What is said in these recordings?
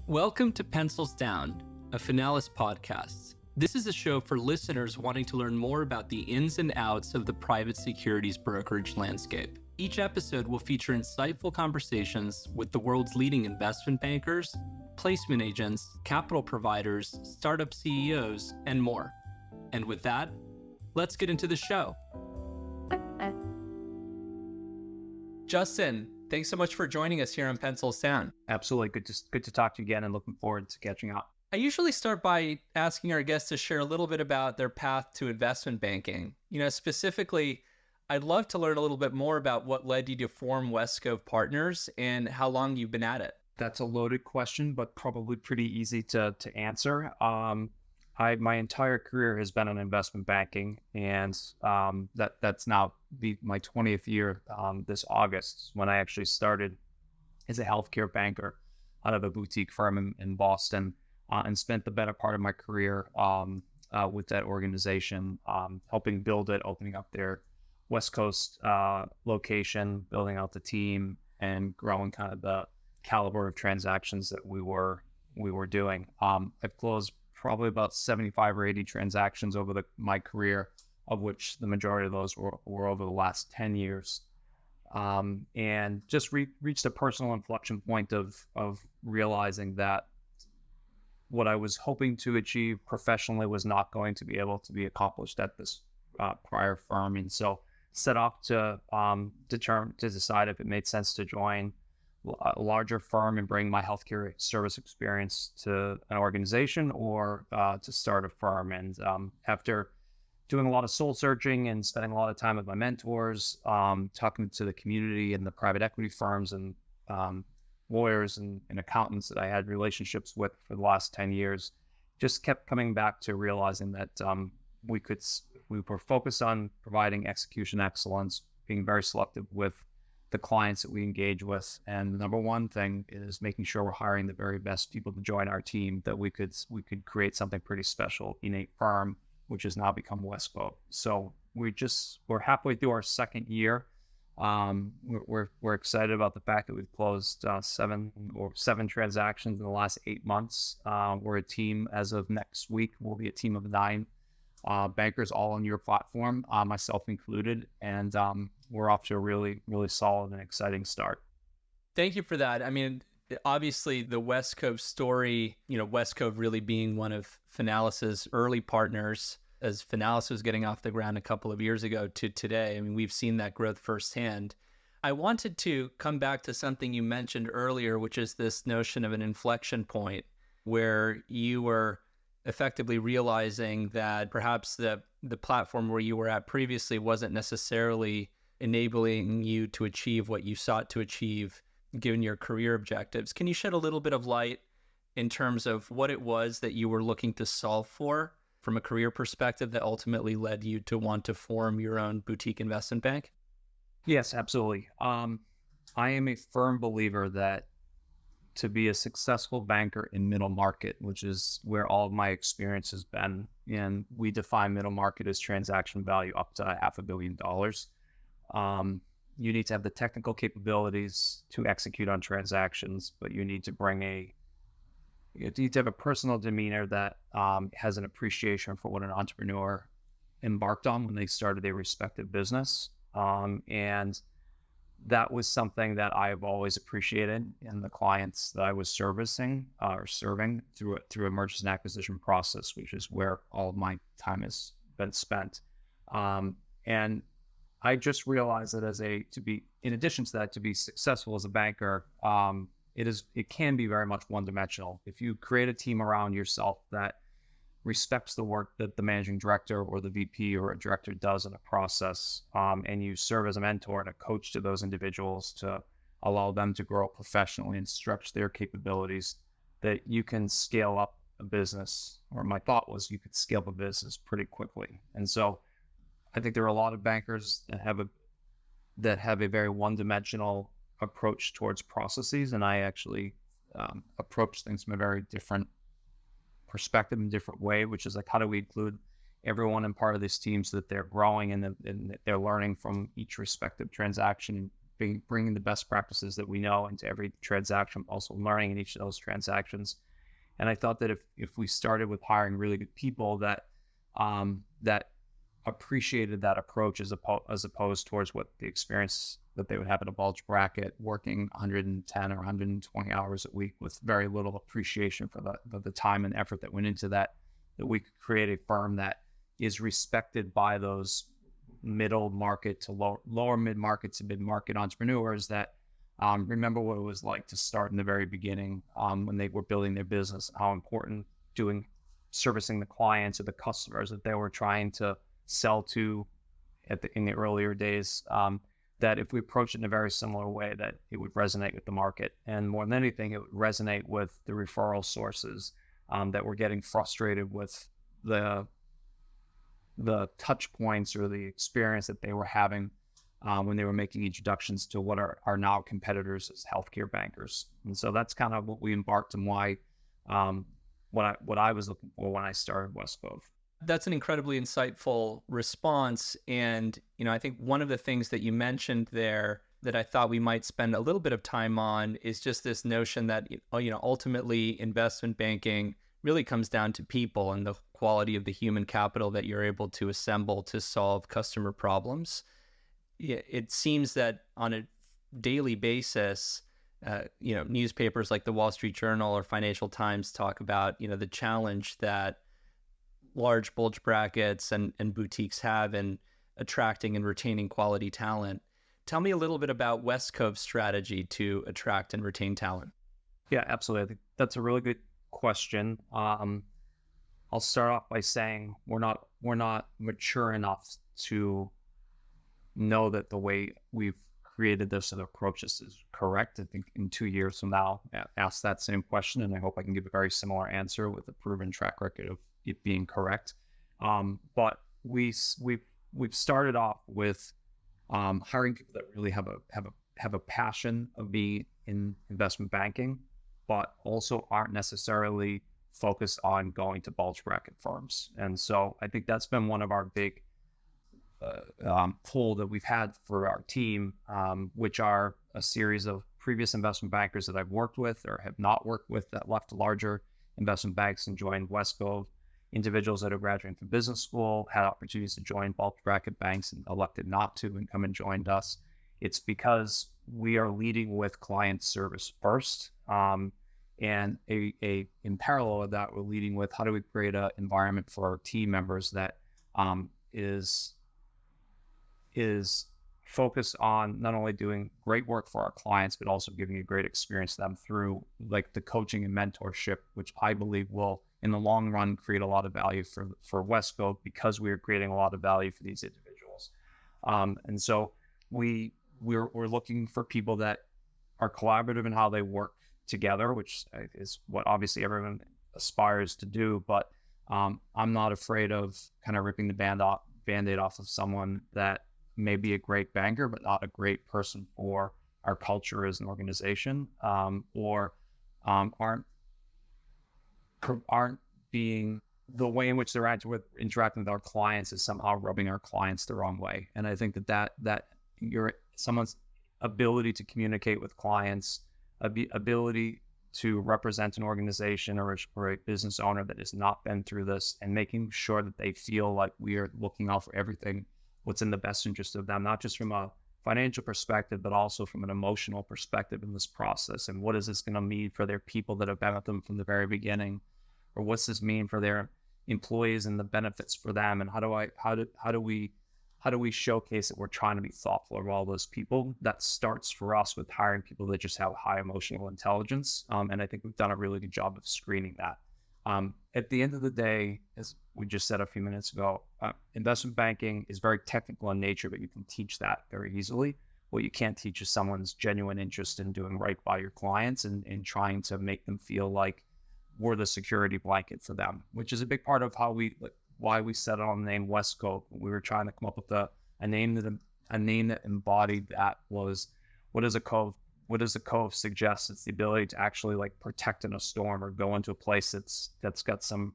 Welcome to Pencils Down, a Finalis podcast. This is a show for listeners wanting to learn more about the ins and outs of the private securities brokerage landscape. Each episode will feature insightful conversations with the world's leading investment bankers, placement agents, capital providers, startup CEOs, and more. And with that, let's get into the show. Justin, thanks so much for joining us here on Pencils Down. Absolutely. Good to talk to you again and looking forward to catching up. I usually start by asking our guests to share a little bit about their path to investment banking. Specifically, I'd love to learn a little bit more about what led you to form Westcove Partners and how long you've been at it. That's a loaded question, but probably pretty easy to answer. My entire career has been in investment banking, and that's now my 20th year this August, when I actually started as a healthcare banker out of a boutique firm in Boston, and spent the better part of my career with that organization, helping build it, opening up their West Coast location, building out the team, and growing kind of the caliber of transactions that we were doing. I've closed probably about 75 or 80 transactions over my career, of which the majority of those were over the last 10 years. And just reached a personal inflection point of realizing that what I was hoping to achieve professionally was not going to be able to be accomplished at this prior firm. And so set off to decide if it made sense to join a larger firm and bring my healthcare service experience to an organization, or to start a firm. And after doing a lot of soul searching and spending a lot of time with my mentors, talking to the community and the private equity firms and lawyers and accountants that I had relationships with for the last 10 years, just kept coming back to realizing that we were focused on providing execution excellence, being very selective with the clients that we engage with. And the number one thing is making sure we're hiring the very best people to join our team, that we could create something pretty special in a firm, which has now become Westcove. So we're halfway through our second year. We're excited about the fact that we've closed seven transactions in the last 8 months. We're a team, as of next week, we'll be a team of 9 bankers, all on your platform, myself included, and we're off to a really, really solid and exciting start. Thank you for that. I mean, obviously the Westcove story, Westcove really being one of Finalis's early partners as Finalis was getting off the ground a couple of years ago to today. I mean, we've seen that growth firsthand. I wanted to come back to something you mentioned earlier, which is this notion of an inflection point where you were effectively realizing that perhaps the platform where you were at previously wasn't necessarily enabling you to achieve what you sought to achieve given your career objectives. Can you shed a little bit of light in terms of what it was that you were looking to solve for from a career perspective that ultimately led you to want to form your own boutique investment bank? Yes, absolutely. I am a firm believer that to be a successful banker in middle market, which is where all of my experience has been, and we define middle market as transaction value up to $500 million. You need to have the technical capabilities to execute on transactions, but you need to have a personal demeanor that has an appreciation for what an entrepreneur embarked on when they started their respective business. And that was something that I've always appreciated in the clients that I was serving through a mergers and acquisition process, which is where all of my time has been spent. And I just realized that in addition to that, to be successful as a banker, it can be very much one-dimensional. If you create a team around yourself that respects the work that the managing director or the VP or a director does in a process, and you serve as a mentor and a coach to those individuals to allow them to grow professionally and stretch their capabilities, that you can scale up a business, or my thought was you could scale up a business pretty quickly. And so I think there are a lot of bankers that have a very one-dimensional approach towards processes, and I actually approach things from a very different perspective and different way, which is like, how do we include everyone in part of this team so that they're growing and they're learning from each respective transaction and bringing the best practices that we know into every transaction, also learning in each of those transactions. And I thought that if we started with hiring really good people that appreciated that approach as opposed towards what the experience that they would have in a bulge bracket, working 110 or 120 hours a week with very little appreciation for the time and effort that went into that we could create a firm that is respected by those middle market to lower mid market to mid market entrepreneurs that remember what it was like to start in the very beginning when they were building their business, how important servicing the clients or the customers that they were trying to sell to in the earlier days, that if we approach it in a very similar way, that it would resonate with the market. And more than anything, it would resonate with the referral sources that were getting frustrated with the touch points or the experience that they were having when they were making introductions to what are now competitors as healthcare bankers. And so that's kind of what we embarked on, why what I was looking for when I started Westcove. That's an incredibly insightful response. And, I think one of the things that you mentioned there that I thought we might spend a little bit of time on is just this notion that, ultimately investment banking really comes down to people and the quality of the human capital that you're able to assemble to solve customer problems. It seems that on a daily basis, newspapers like the Wall Street Journal or Financial Times talk about, the challenge that large bulge brackets and boutiques have in attracting and retaining quality talent. Tell me a little bit about Westcove's strategy to attract and retain talent. Yeah, absolutely. I think that's a really good question. I'll start off by saying we're not mature enough to know that the way we've created this and approach this is correct. I think in 2 years from now, ask that same question, and I hope I can give a very similar answer with a proven track record of it being correct. But we've started off with hiring people that really have a passion of being in investment banking, but also aren't necessarily focused on going to bulge bracket firms. And so I think that's been one of our big pull that we've had for our team, which are a series of previous investment bankers that I've worked with or have not worked with that left larger investment banks and joined Westcove, individuals that are graduating from business school, had opportunities to join bulge bracket banks and elected not to and come and joined us. It's because we are leading with client service first. And in parallel with that, we're leading with how do we create an environment for our team members that is focused on not only doing great work for our clients, but also giving a great experience to them through like the coaching and mentorship, which I believe will, in the long run, create a lot of value for Westcove because we are creating a lot of value for these individuals. And so we're looking for people that are collaborative in how they work together, which is what obviously everyone aspires to do. But I'm not afraid of kind of ripping the Band-Aid off of someone that may be a great banker, but not a great person for our culture as an organization, or aren't being the way in which they're interacting with our clients is somehow rubbing our clients the wrong way. And I think that someone's ability to communicate with clients, ability to represent an organization or a business owner that has not been through this, and making sure that they feel like we are looking out for everything, what's in the best interest of them, not just from a financial perspective, but also from an emotional perspective in this process. And what is this going to mean for their people that have been with them from the very beginning? Or what's this mean for their employees and the benefits for them? And how do we showcase that we're trying to be thoughtful of all those people? That starts for us with hiring people that just have high emotional intelligence. And I think we've done a really good job of screening that. At the end of the day, as we just said a few minutes ago, investment banking is very technical in nature, but you can teach that very easily. What you can't teach is someone's genuine interest in doing right by your clients and trying to make them feel like we're the security blanket for them, which is a big part of why we settled on the name Westcove. We were trying to come up with a name that embodied that. Was what does a cove suggest? It's the ability to actually like protect in a storm or go into a place that's got some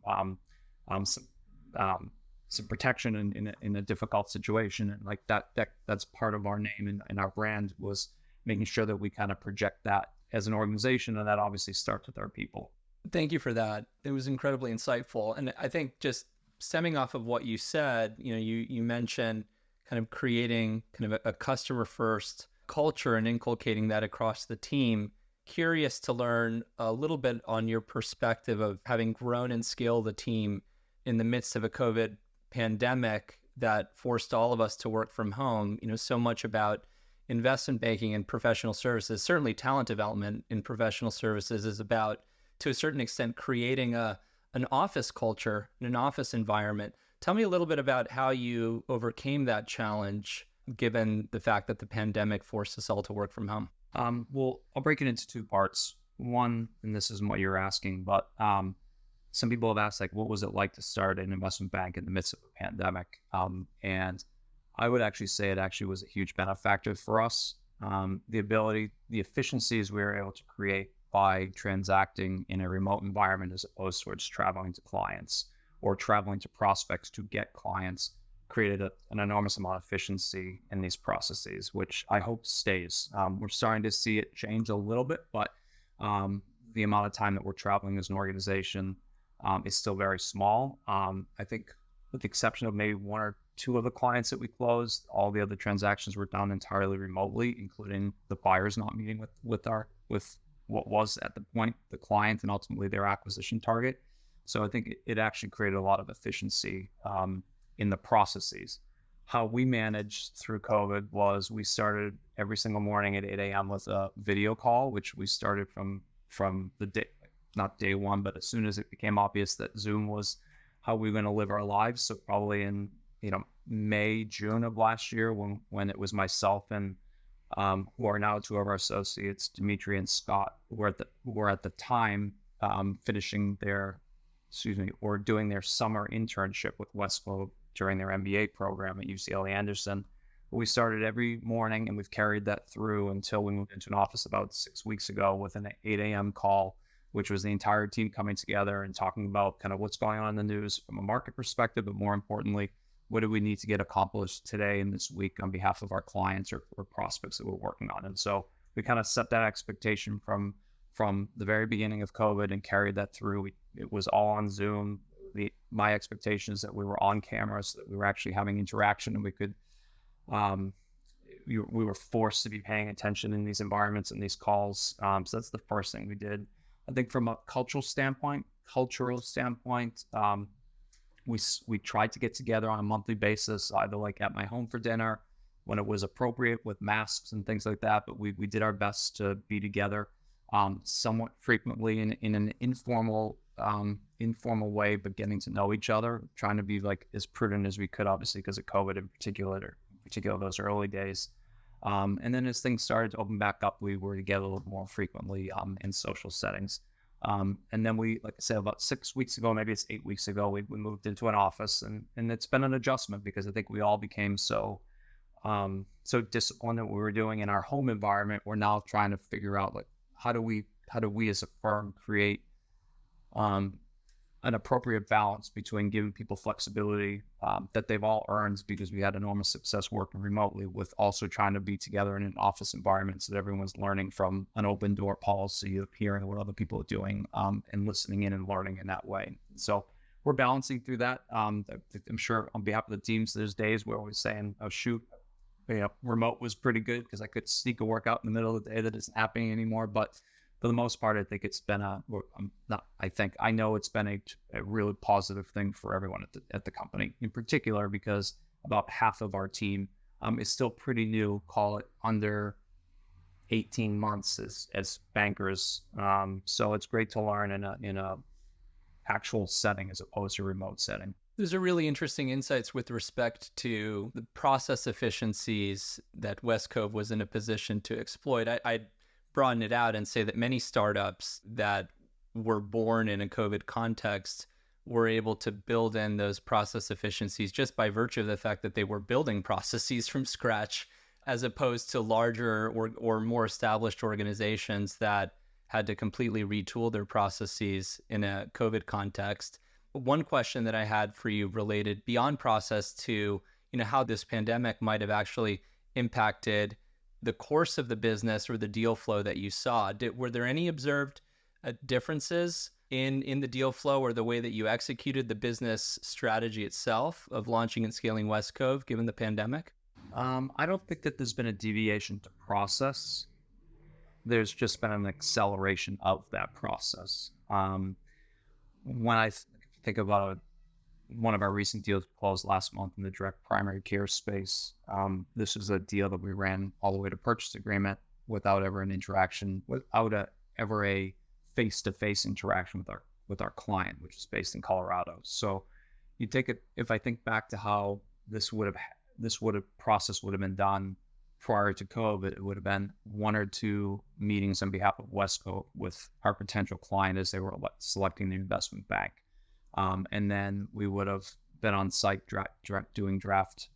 protection in a difficult situation. And like that's part of our name and our brand was making sure that we kind of project that as an organization, and that obviously starts with our people. Thank you for that. It was incredibly insightful. And I think just stemming off of what you said, you mentioned kind of creating kind of a customer first culture and inculcating that across the team. Curious to learn a little bit on your perspective of having grown and scaled the team in the midst of a COVID pandemic that forced all of us to work from home. So much about investment banking and professional services, certainly talent development in professional services, is about, to a certain extent, creating an office culture and an office environment. Tell me a little bit about how you overcame that challenge, given the fact that the pandemic forced us all to work from home. Well, I'll break it into two parts. One, and this isn't what you're asking, but some people have asked, like, what was it like to start an investment bank in the midst of a pandemic? And I would actually say it actually was a huge benefactor for us. The efficiencies we were able to create by transacting in a remote environment as opposed towards traveling to clients or traveling to prospects to get clients created an enormous amount of efficiency in these processes, which I hope stays. We're starting to see it change a little bit, but the amount of time that we're traveling as an organization is still very small. I think with the exception of maybe one or two of the clients that we closed, all the other transactions were done entirely remotely, including the buyers not meeting with what was at the point the client and ultimately their acquisition target. So I think it actually created a lot of efficiency in the processes. How we managed through COVID was we started every single morning at 8 a.m. with a video call, which we started from the day, not day one, but as soon as it became obvious that Zoom was how we were going to live our lives. So probably in May, June of last year, when it was myself and who are now two of our associates, Dimitri and Scott, who were at the time finishing or doing their summer internship with Westcove during their MBA program at UCLA Anderson. We started every morning, and we've carried that through until we moved into an office about 6 weeks ago with an 8 a.m. call, which was the entire team coming together and talking about kind of what's going on in the news from a market perspective, but more importantly, what do we need to get accomplished today and this week on behalf of our clients or prospects that we're working on. And so we kind of set that expectation from the very beginning of COVID and carried that through. It was all on Zoom. My expectation is that we were on camera so that we were actually having interaction and we could, we were forced to be paying attention in these environments and these calls. So that's the first thing we did. I think from a cultural standpoint, we tried to get together on a monthly basis, either like at my home for dinner when it was appropriate with masks and things like that. But we did our best to be together somewhat frequently in an informal way, but getting to know each other, trying to be like as prudent as we could, obviously, because of COVID in particular those early days. And then as things started to open back up, we were together a little more frequently in social settings. And then we, like I said, about 6 weeks ago, maybe it's 8 weeks ago, we moved into an office, and it's been an adjustment because I think we all became so disciplined in what we were doing in our home environment. We're now trying to figure out, like, how do we as a firm create an appropriate balance between giving people flexibility that they've all earned because we had enormous success working remotely, with also trying to be together in an office environment so that everyone's learning from an open door policy of hearing what other people are doing and listening in and learning in that way. So we're balancing through that. I'm sure on behalf of the teams, there's days where we're saying, oh, shoot, remote was pretty good because I could sneak a workout in the middle of the day that isn't happening anymore. But for the most part, I think it's been I know it's been a really positive thing for everyone at the company, in particular because about half of our team is still pretty new, call it under 18 months as bankers. So it's great to learn in a actual setting as opposed to a remote setting. Those are really interesting insights with respect to the process efficiencies that Westcove was in a position to exploit. I'd broaden it out and say that many startups that were born in a COVID context were able to build in those process efficiencies just by virtue of the fact that they were building processes from scratch, as opposed to larger or more established organizations that had to completely retool their processes in a COVID context. One question that I had for you related beyond process to, how this pandemic might have actually impacted the course of the business or the deal flow that you saw, were there any observed differences in the deal flow or the way that you executed the business strategy itself of launching and scaling West Cove given the pandemic? I don't think that there's been a deviation to process. There's just been an acceleration of that process. When I think about one of our recent deals closed last month in the direct primary care space, this is a deal that we ran all the way to purchase agreement without ever an interaction, without ever a face-to-face interaction with our client, which is based in Colorado. So you take it, if I think back to how process would have been done prior to COVID, it would have been one or two meetings on behalf of Westcove with our potential client as they were selecting the investment bank. And then we would have been on site doing draft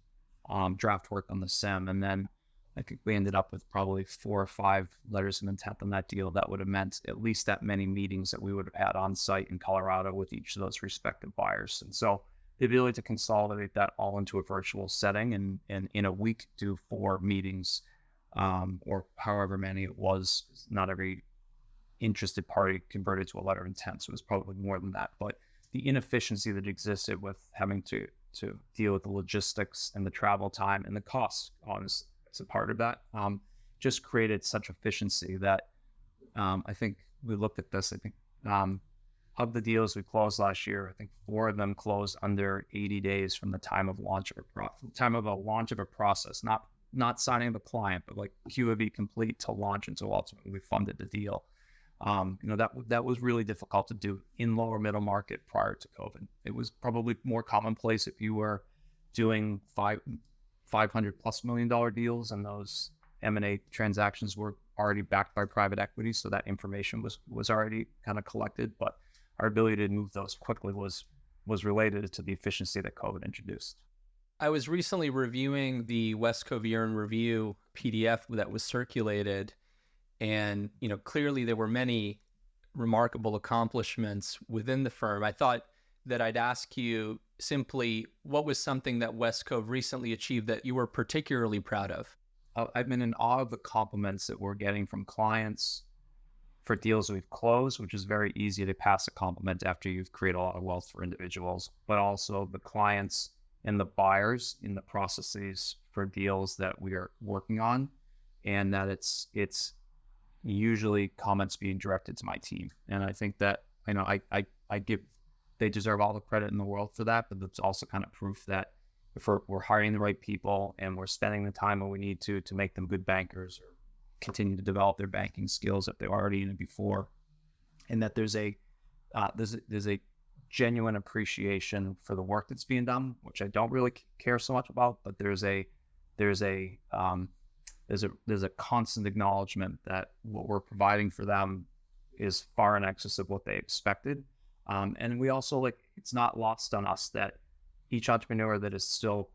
work on the SIM. And then I think we ended up with probably 4 or 5 letters of intent on that deal. That would have meant at least that many meetings that we would have had on site in Colorado with each of those respective buyers. And so the ability to consolidate that all into a virtual setting and in a week do 4 meetings, or however many it was, not every interested party converted to a letter of intent. So it was probably more than that. But the inefficiency that existed with having to deal with the logistics and the travel time and the costs, honestly, as a part of that, just created such efficiency that I think we looked at this. I think of the deals we closed last year, I think 4 of them closed under 80 days from the time of launch of a process, not signing of a client, but like QOV complete to launch until ultimately we funded the deal. That was really difficult to do in lower middle market prior to COVID. It was probably more commonplace if you were doing $500+ million deals, and those M&A transactions were already backed by private equity, so that information was already kind of collected. But our ability to move those quickly was related to the efficiency that COVID introduced. I was recently reviewing the West Cove Year in Review PDF that was circulated, and clearly there were many remarkable accomplishments within the firm. I thought that I'd ask you simply, what was something that West Cove recently achieved that you were particularly proud of? I've been in awe of the compliments that we're getting from clients for deals we've closed, which is very easy to pass a compliment after you've created a lot of wealth for individuals, but also the clients and the buyers in the processes for deals that we are working on, and that it's usually comments being directed to my team. And I think that, they deserve all the credit in the world for that, but it's also kind of proof that if we're hiring the right people and we're spending the time when we need to make them good bankers or continue to develop their banking skills if they're already in it before, and that there's a genuine appreciation for the work that's being done, which I don't really care so much about, but there's a constant acknowledgement that what we're providing for them is far in excess of what they expected. And we also, it's not lost on us that each entrepreneur that is still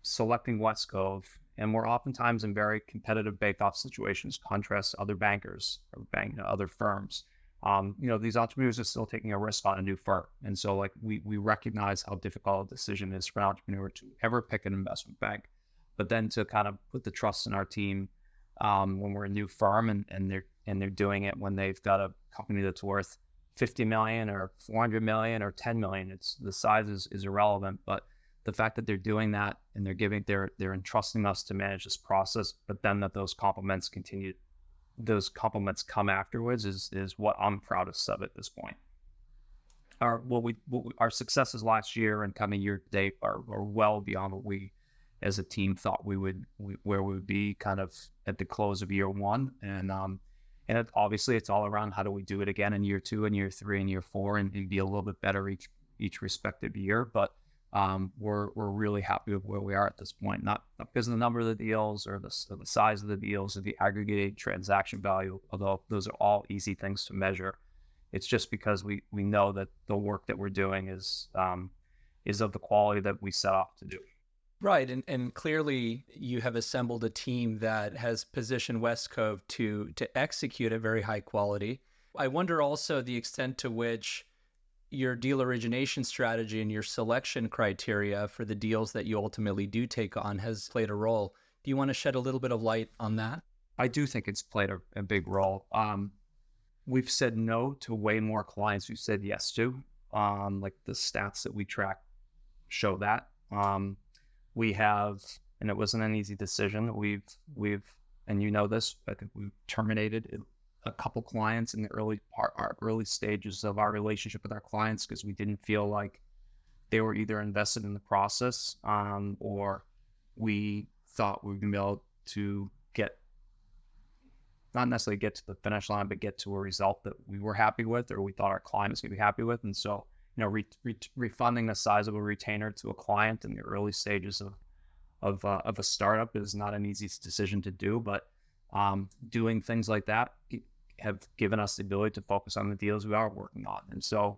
selecting West Cove, and we're oftentimes in very competitive bake-off situations, contrast to other bankers or other firms. These entrepreneurs are still taking a risk on a new firm. And so we recognize how difficult a decision is for an entrepreneur to ever pick an investment bank, but then to kind of put the trust in our team when we're a new firm and they're doing it when they've got a company that's worth $50 million or $400 million or $10 million. It's the size is irrelevant, but the fact that they're doing that and they're entrusting us to manage this process, but then that those compliments come afterwards is what I'm proudest of at this point. Our successes last year and kind of year to date are well beyond what we as a team thought where we would be kind of at the close of year 1. And obviously it's all around how do we do it again in year 2 and year 3 and year 4 and be a little bit better each respective year. But we're really happy with where we are at this point, not because of the number of the deals or the size of the deals or the aggregated transaction value, although those are all easy things to measure. It's just because we know that the work that we're doing is of the quality that we set off to do. Right. And clearly you have assembled a team that has positioned West Cove to execute at very high quality. I wonder also the extent to which your deal origination strategy and your selection criteria for the deals that you ultimately do take on has played a role. Do you want to shed a little bit of light on that? I do think it's played a big role. We've said no to way more clients we've said yes to. Like the stats that we track show that. We have, and it wasn't an easy decision. We've, and you know this, I think we've terminated a couple clients in the our early stages of our relationship with our clients because we didn't feel like they were either invested in the process, or we thought we were going to be able to not necessarily get to the finish line, but get to a result that we were happy with, or we thought our client was going to be happy with. And so, refunding a sizable retainer to a client in the early stages of a startup is not an easy decision to do, but doing things like that have given us the ability to focus on the deals we are working on. And so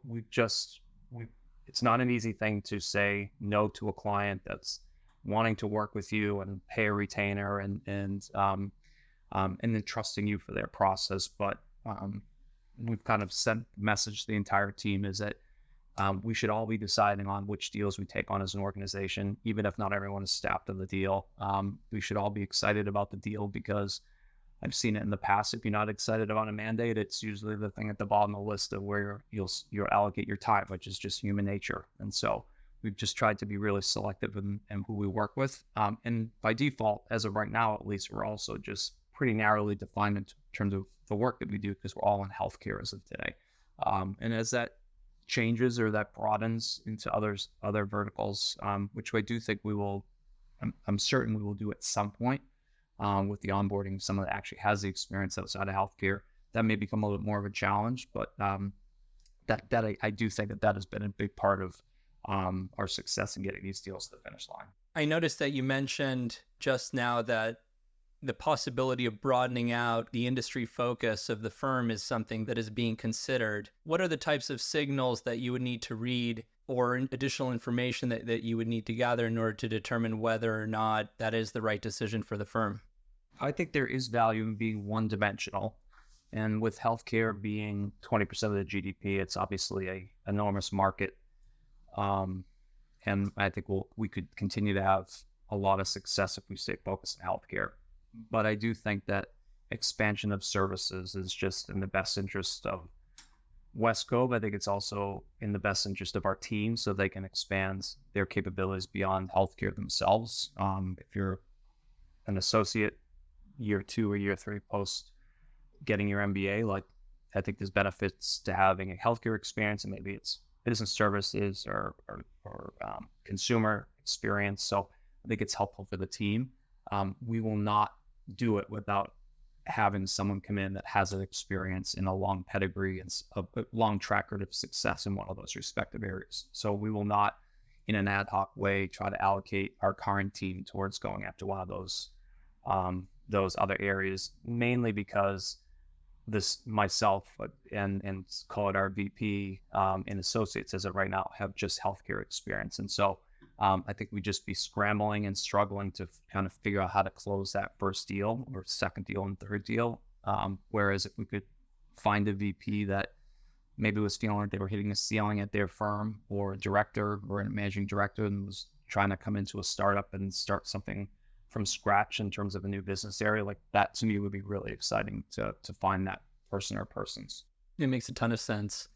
it's not an easy thing to say no to a client that's wanting to work with you and pay a retainer and then trusting you for their process. But we've kind of sent the message to the entire team is that we should all be deciding on which deals we take on as an organization, even if not everyone is staffed on the deal. We should all be excited about the deal because I've seen it in the past. If you're not excited about a mandate, it's usually the thing at the bottom of the list of where you'll allocate your time, which is just human nature. And so we've just tried to be really selective in who we work with. And by default, as of right now, at least, we're also just pretty narrowly defined in terms of the work that we do because we're all in healthcare as of today. And as that changes or that broadens into other verticals, which I do think we will, I'm certain we will do at some point with the onboarding of someone that actually has the experience outside of healthcare. That may become a little bit more of a challenge, but I do think that has been a big part of our success in getting these deals to the finish line. I noticed that you mentioned just now that the possibility of broadening out the industry focus of the firm is something that is being considered. What are the types of signals that you would need to read or additional information that you would need to gather in order to determine whether or not that is the right decision for the firm? I think there is value in being one-dimensional. And with healthcare being 20% of the GDP, it's obviously an enormous market. And I think we could continue to have a lot of success if we stay focused on healthcare. But I do think that expansion of services is just in the best interest of Westcove. I think it's also in the best interest of our team so they can expand their capabilities beyond healthcare themselves. If you're an associate year 2 or year 3 post getting your MBA, like I think there's benefits to having a healthcare experience, and maybe it's business services or consumer experience. So I think it's helpful for the team. We will not do it without having someone come in that has an experience in a long pedigree and a long track record of success in one of those respective areas. So we will not, in an ad hoc way, try to allocate our current team towards going after one of those other areas, mainly because myself and call it our VP and associates as of right now have just healthcare experience. And so I think we'd just be scrambling and struggling to kind of figure out how to close that first deal or second deal and third deal. Whereas if we could find a VP that maybe was feeling like they were hitting a ceiling at their firm, or a director or a managing director, and was trying to come into a startup and start something from scratch in terms of a new business area, like that to me would be really exciting to find that person or persons. It makes a ton of sense.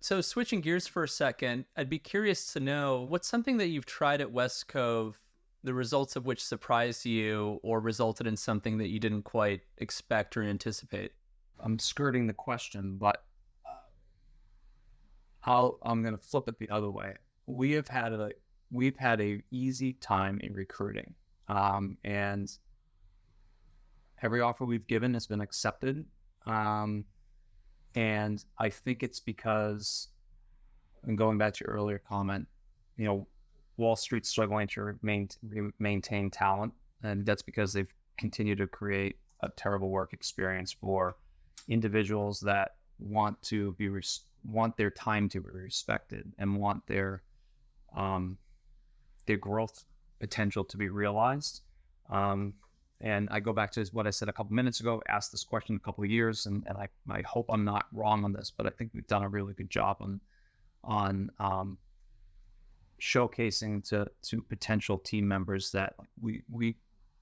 So switching gears for a second, I'd be curious to know what's something that you've tried at Westcove, the results of which surprised you or resulted in something that you didn't quite expect or anticipate? I'm skirting the question, but I'm going to flip it the other way. We've had a easy time in recruiting, and every offer we've given has been accepted. And I think it's because, and going back to your earlier comment, Wall Street's struggling to maintain talent, and that's because they've continued to create a terrible work experience for individuals that want their time to be respected and want their growth potential to be realized. And I go back to what I said a couple minutes ago, asked this question a couple of years, and I hope I'm not wrong on this, but I think we've done a really good job on showcasing to potential team members that we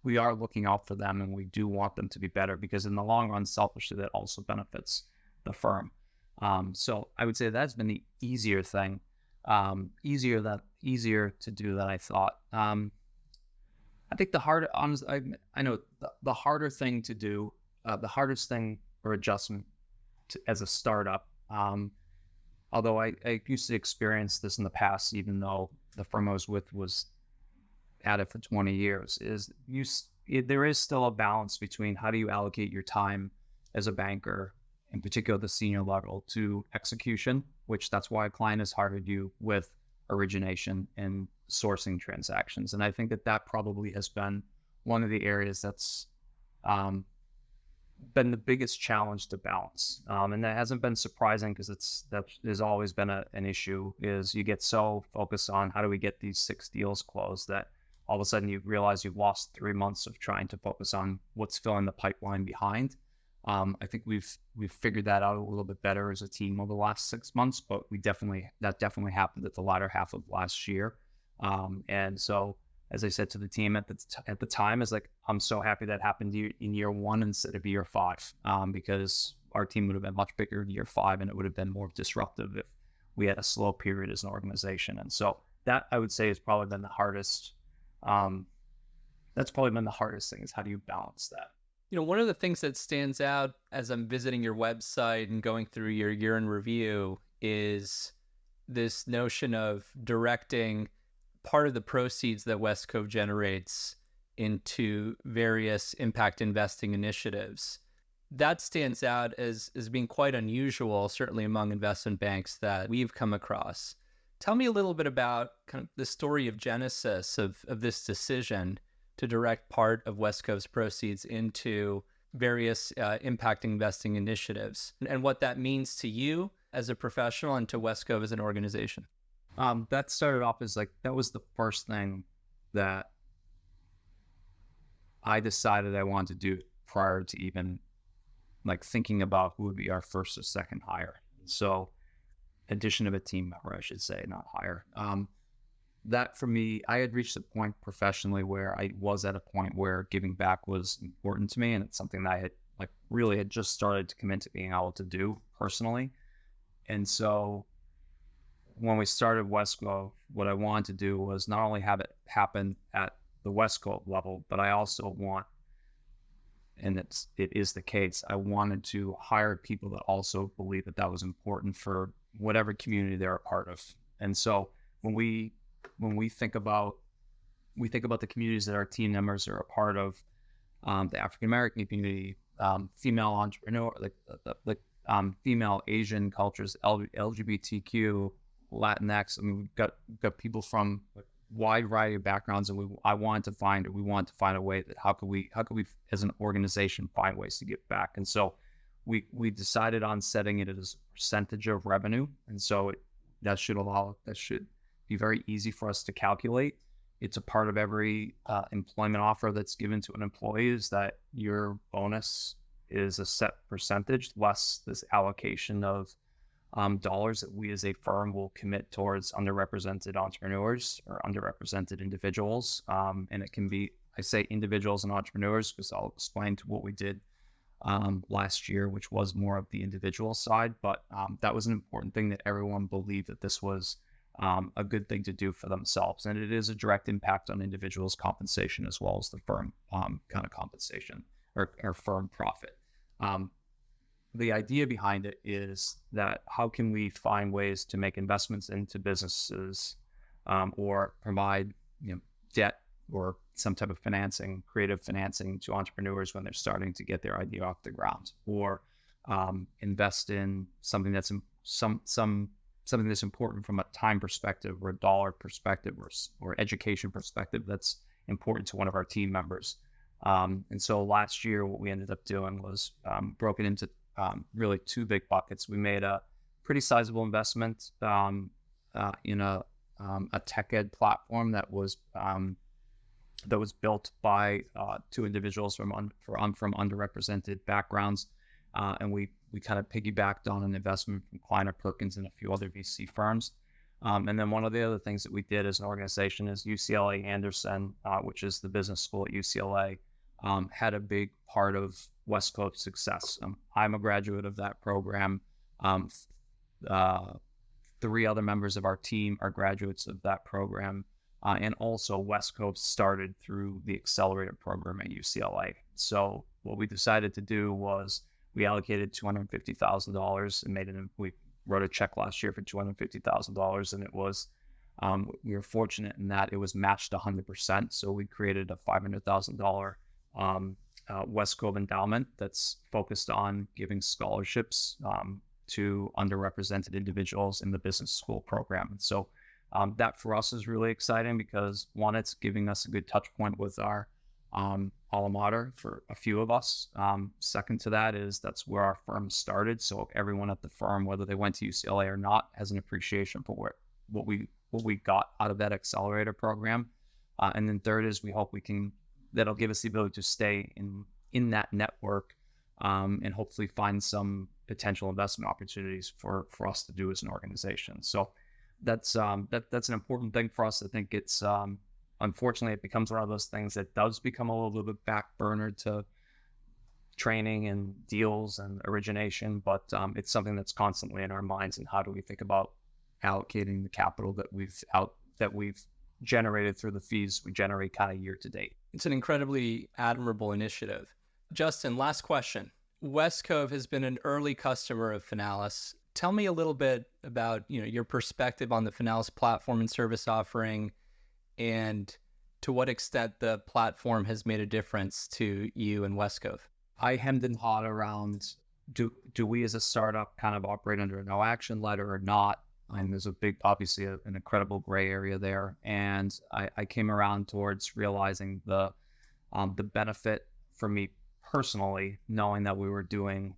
we are looking out for them, and we do want them to be better, because in the long run, selfishly, that also benefits the firm. So I would say that's been the easier thing, easier to do than I thought. I think I know the harder thing to do, the hardest thing or adjustment as a startup. Although I used to experience this in the past, even though the firm I was with was at it for 20 years, there is still a balance between how do you allocate your time as a banker, in particular the senior level, to execution, which that's why a client has hired you, with origination and sourcing transactions. And I think that probably has been one of the areas that's been the biggest challenge to balance. And that hasn't been surprising, because that has always been an issue, is you get so focused on how do we get these 6 deals closed that all of a sudden you realize you've lost 3 months of trying to focus on what's filling the pipeline behind. I think we've figured that out a little bit better as a team over the last 6 months, but that definitely happened at the latter half of last year. And so, as I said to the team at the time, is like, I'm so happy that happened in year 1 instead of year 5, because our team would have been much bigger in year 5, and it would have been more disruptive if we had a slow period as an organization. And so that, I would say, has probably been the hardest. That's probably been the hardest thing, is how do you balance that? One of the things that stands out as I'm visiting your website and going through your year in review is this notion of directing part of the proceeds that Westcove generates into various impact investing initiatives. That stands out as being quite unusual, certainly among investment banks that we've come across. Tell me a little bit about kind of the story of genesis of this decision to direct part of Westcove's proceeds into various impact investing initiatives, and what that means to you as a professional and to Westcove as an organization. That started off as that was the first thing that I decided I wanted to do prior to even thinking about who would be our first or second hire. So, addition of a team member, I should say, not hire. That for me, I had reached a point professionally where I was at a point where giving back was important to me, and it's something that I had really had just started to commit to being able to do personally. And so, when we started Westcove, what I wanted to do was not only have it happen at the Westcove level, but I also want, and it is the case, I wanted to hire people that also believe that was important for whatever community they're a part of. And so when we think about the communities that our team members are a part of, the African American community, female entrepreneur, female Asian cultures, LGBTQ, Latinx. I mean, we've got people from wide variety of backgrounds, and we want to find a way that how could we as an organization find ways to give back. And so we decided on setting it as a percentage of revenue, and so that should be very easy for us to calculate. It's a part of every employment offer that's given to an employee, is that your bonus is a set percentage less this allocation of dollars that we as a firm will commit towards underrepresented entrepreneurs or underrepresented individuals. And it can be, I say individuals and entrepreneurs because I'll explain to what we did last year, which was more of the individual side. But that was an important thing, that everyone believed that this was a good thing to do for themselves. And it is a direct impact on individuals' compensation as well as the firm kind of compensation or firm profit. The idea behind it is that how can we find ways to make investments into businesses or provide debt or some type of financing, creative financing to entrepreneurs when they're starting to get their idea off the ground, or invest in something that's something that's important from a time perspective or a dollar perspective or education perspective that's important to one of our team members. And so last year, what we ended up doing was broken into really 2 big buckets. We made a pretty sizable investment in a tech ed platform that was built by 2 individuals from underrepresented backgrounds, and we kind of piggybacked on an investment from Kleiner Perkins and a few other VC firms. And then one of the other things that we did as an organization is UCLA Anderson, which is the business school at UCLA, had a big part of Westcove's success. I'm a graduate of that program. Uh, 3 other members of our team are graduates of that program. And also Westcove started through the accelerator program at UCLA. So what we decided to do was we allocated $250,000 and we wrote a check last year for $250,000, and it was we were fortunate in that it was matched 100%. So we created a $500,000 Westcove endowment that's focused on giving scholarships to underrepresented individuals in the business school program. And so that for us is really exciting because one, it's giving us a good touch point with our alma mater for a few of us. Second to that is that's where our firm started. So everyone at the firm, whether they went to UCLA or not, has an appreciation for what we got out of that accelerator program. And then third is we hope that'll give us the ability to stay in that network and hopefully find some potential investment opportunities for us to do as an organization. So that's an important thing for us. I think it's unfortunately it becomes one of those things that does become a little bit back burner to training and deals and origination, but it's something that's constantly in our minds. And how do we think about allocating the capital that we've generated through the fees we generate kind of year to date? It's an incredibly admirable initiative. Justin, last question. Westcove has been an early customer of Finalis. Tell me a little bit about your perspective on the Finalis platform and service offering, and to what extent the platform has made a difference to you and Westcove. I hemmed and hawed around, do we as a startup kind of operate under a no action letter or not? And there's obviously an incredible gray area there. And I came around towards realizing the benefit for me personally, knowing that we were doing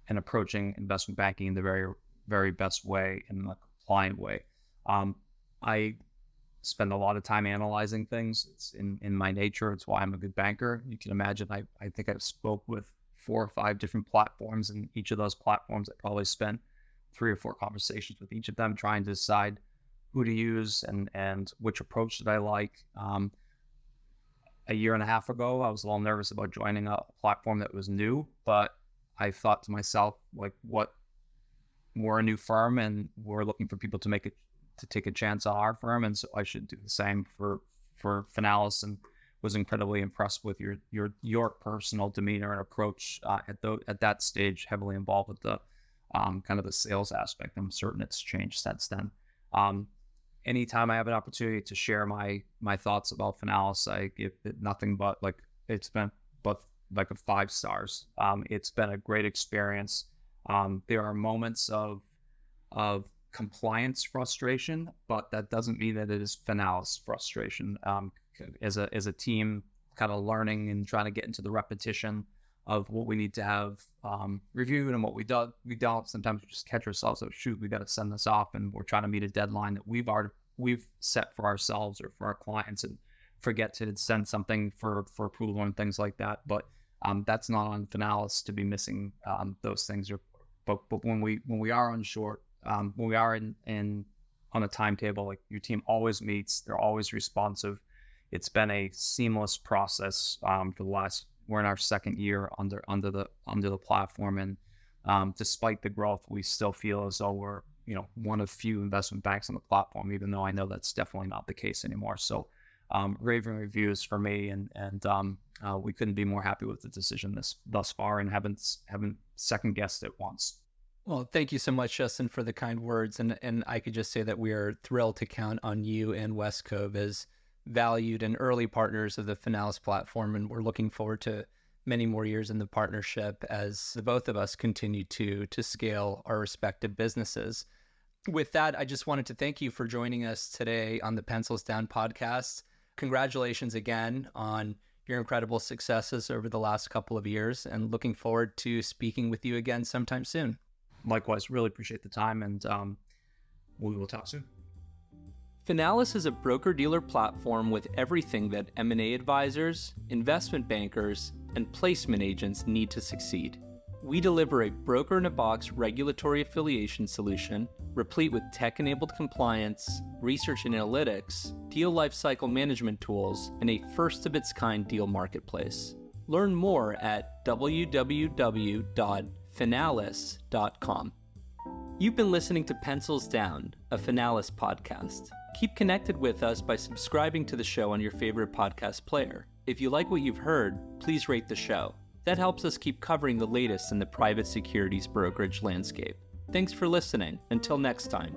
and approaching investment banking in the very, very best way, in a compliant way. I spend a lot of time analyzing things. It's in my nature. It's why I'm a good banker. You can imagine I think I've spoke with 4 or 5 different platforms, and each of those platforms I probably spent 3 or 4 conversations with each of them trying to decide who to use and which approach that I like. A year and a half ago, I was a little nervous about joining a platform that was new, but I thought to myself, like, we're a new firm and we're looking for people to take a chance on our firm, and so I should do the same for Finalis, and was incredibly impressed with your personal demeanor and approach at that stage, heavily involved with the kind of the sales aspect. I'm certain it's changed since then. Anytime I have an opportunity to share my thoughts about Finalis, I give it nothing but it's been like a 5 stars. It's been a great experience. There are moments of compliance frustration, but that doesn't mean that it is Finalis frustration. As a team, kind of learning and trying to get into the repetition of what we need to have reviewed and what we don't. Sometimes we just catch ourselves, oh shoot, we got to send this off, and we're trying to meet a deadline that we've set for ourselves or for our clients, and forget to send something for approval and things like that. But that's not on Finalis to be missing those things. But when we are on short, when we are in on a timetable, like, your team always meets, they're always responsive. It's been a seamless process for the last. We're in our 2nd year under the platform, and despite the growth, we still feel as though we're one of few investment banks on the platform, even though I know that's definitely not the case anymore. So raving reviews for me, and we couldn't be more happy with the decision thus far, and haven't second guessed it once. Well, thank you so much, Justin, for the kind words, and I could just say that we are thrilled to count on you and Westcove as valued and early partners of the Finalis platform, and we're looking forward to many more years in the partnership as the both of us continue to scale our respective businesses. With that, I just wanted to thank you for joining us today on the Pencils Down podcast. Congratulations again on your incredible successes over the last couple of years, and looking forward to speaking with you again sometime soon. Likewise, really appreciate the time, and we will talk soon. Finalis is a broker-dealer platform with everything that M&A advisors, investment bankers, and placement agents need to succeed. We deliver a broker-in-a-box regulatory affiliation solution, replete with tech-enabled compliance, research and analytics, deal lifecycle management tools, and a first-of-its-kind deal marketplace. Learn more at www.finalis.com. You've been listening to Pencils Down, a Finalis podcast. Keep connected with us by subscribing to the show on your favorite podcast player. If you like what you've heard, please rate the show. That helps us keep covering the latest in the private securities brokerage landscape. Thanks for listening. Until next time.